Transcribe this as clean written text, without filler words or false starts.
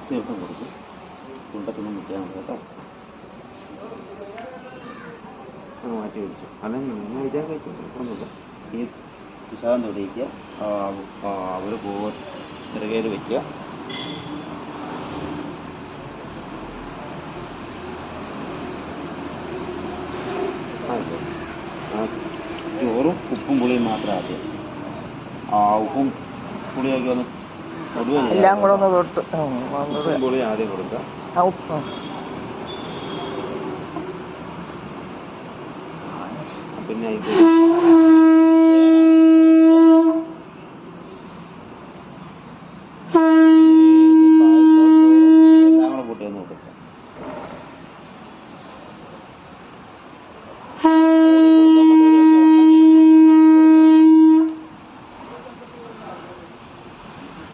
തീർത്തും കൊടുക്കും. ചുണ്ടത്തൊന്നും മുറ്റിയാൽ മതി കേട്ടോ. മാറ്റി വെച്ചു. അല്ലെങ്കിൽ നിങ്ങൾ ഇതേ കഴിക്കൊന്നുമില്ല. ഈ പുസ്തകം തൊടിയിക്കുക, ഒരു പൂവ് തിരകയിൽ വയ്ക്കുക. ചോറും ഉപ്പും പുളിയും മാത്രം ആദ്യം. ഉപ്പും പുളിയൊക്കെ ഒന്ന് എല്ലാം കൂടെ ഒന്ന് തൊട്ട് ഉപ്പും പുളി ആദ്യം കൊടുക്കുക. പിന്നെ ഇത്